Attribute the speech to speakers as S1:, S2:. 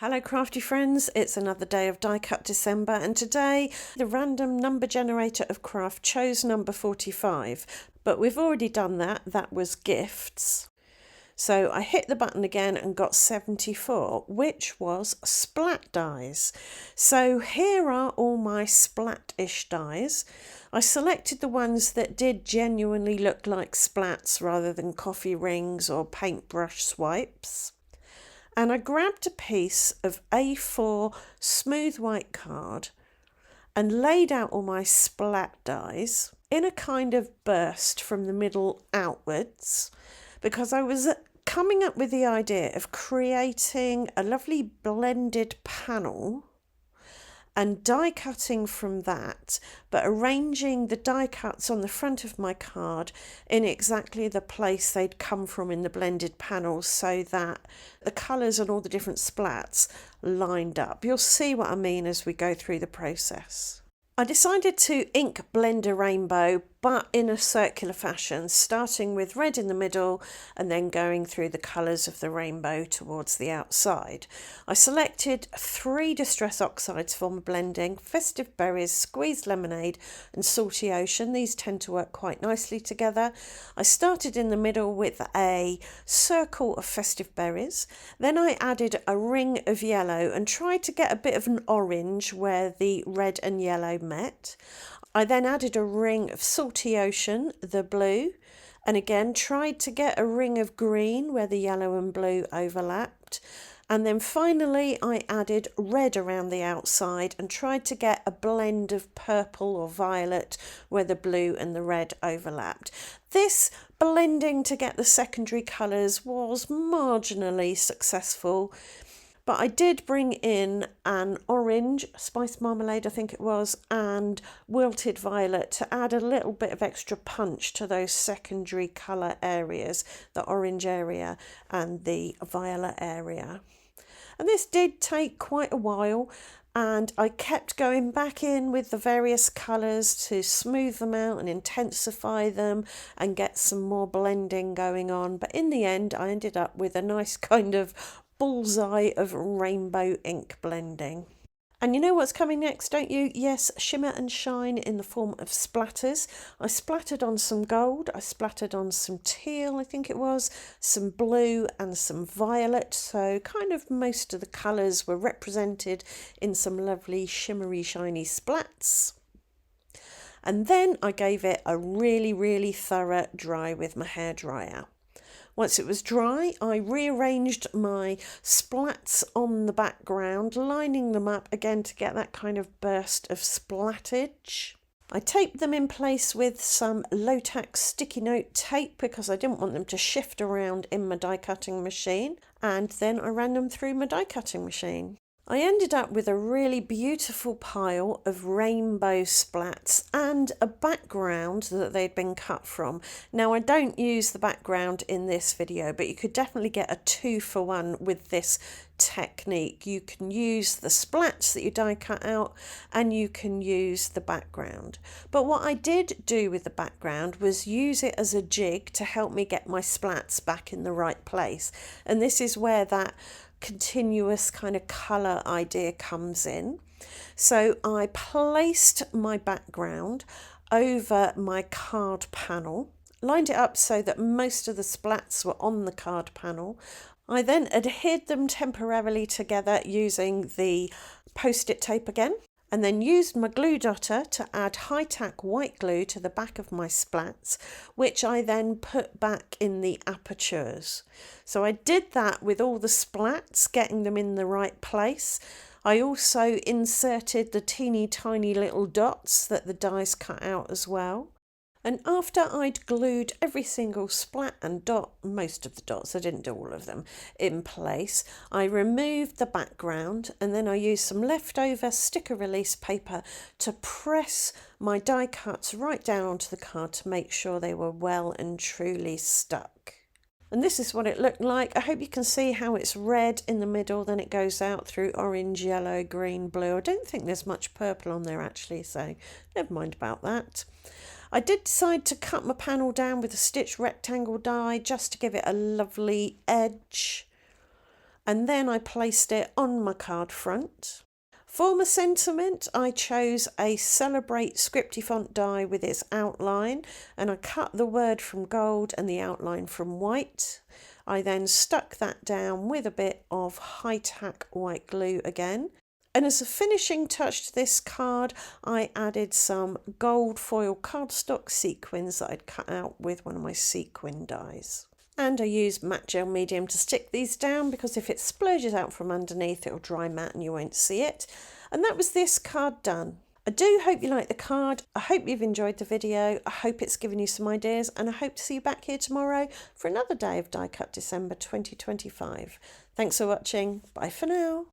S1: Hello crafty friends, it's another day of die cut December, and today the random number generator of craft chose number 45, but we've already done that was gifts. So I hit the button again and got 74, which was splat dies. So here are all my splat-ish dies. I selected the ones that did genuinely look like splats rather than coffee rings or paintbrush swipes. And I grabbed a piece of A4 smooth white card and laid out all my splat dies in a kind of burst from the middle outwards, because I was coming up with the idea of creating a lovely blended panel and die cutting from that, but arranging the die cuts on the front of my card in exactly the place they'd come from in the blended panels, so that the colours and all the different splats lined up. You'll see what I mean as we go through the process. I decided to ink blend a rainbow, but in a circular fashion, starting with red in the middle and then going through the colours of the rainbow towards the outside. I selected 3 distress oxides for my blending: Festive Berries, Squeezed Lemonade and Salty Ocean. These tend to work quite nicely together. I started in the middle with a circle of Festive Berries. Then I added a ring of yellow and tried to get a bit of an orange where the red and yellow met. I then added a ring of Salty Ocean, the blue, and again tried to get a ring of green where the yellow and blue overlapped. And then finally I added red around the outside and tried to get a blend of purple or violet where the blue and the red overlapped. This blending to get the secondary colours was marginally successful, but I did bring in an orange, spice marmalade I think it was, and wilted violet to add a little bit of extra punch to those secondary colour areas, the orange area and the violet area. And this did take quite a while, and I kept going back in with the various colours to smooth them out and intensify them and get some more blending going on. But in the end I ended up with a nice kind of bullseye of rainbow ink blending. And you know what's coming next, don't you? Yes, shimmer and shine in the form of splatters. I splattered on some gold, I splattered on some teal, I think it was, some blue and some violet. So kind of most of the colours were represented in some lovely shimmery shiny splats. And then I gave it a really thorough dry with my hairdryer. Once it was dry, I rearranged my splats on the background, lining them up again to get that kind of burst of splattage. I taped them in place with some low-tack sticky note tape because I didn't want them to shift around in my die cutting machine, and then I ran them through my die cutting machine. I ended up with a really beautiful pile of rainbow splats and a background that they'd been cut from. Now I don't use the background in this video, but you could definitely get a 2-for-1 with this technique. You can use the splats that you die cut out and you can use the background. But what I did do with the background was use it as a jig to help me get my splats back in the right place. And this is where that continuous kind of colour idea comes in. So I placed my background over my card panel, lined it up so that most of the splats were on the card panel. I then adhered them temporarily together using the post-it tape again, and then used my glue dotter to add high-tack white glue to the back of my splats, which I then put back in the apertures. So I did that with all the splats, getting them in the right place. I also inserted the teeny tiny little dots that the dies cut out as well. And after I'd glued every single splat and dot, most of the dots, I didn't do all of them, in place, I removed the background, and then I used some leftover sticker release paper to press my die cuts right down onto the card to make sure they were well and truly stuck. And this is what it looked like. I hope you can see how it's red in the middle, then it goes out through orange, yellow, green, blue. I don't think there's much purple on there actually, so never mind about that. I did decide to cut my panel down with a stitch rectangle die just to give it a lovely edge. and then I placed it on my card front. For my sentiment, I chose a Celebrate Scripty font die with its outline, and I cut the word from gold and the outline from white. I then stuck that down with a bit of high-tack white glue again. And as a finishing touch to this card, I added some gold foil cardstock sequins that I'd cut out with one of my sequin dies. And I used matte gel medium to stick these down because if it splurges out from underneath, it'll dry matte and you won't see it. And that was this card done. I do hope you like the card. I hope you've enjoyed the video. I hope it's given you some ideas, and I hope to see you back here tomorrow for another day of Die Cut December 2025. Thanks for watching. Bye for now.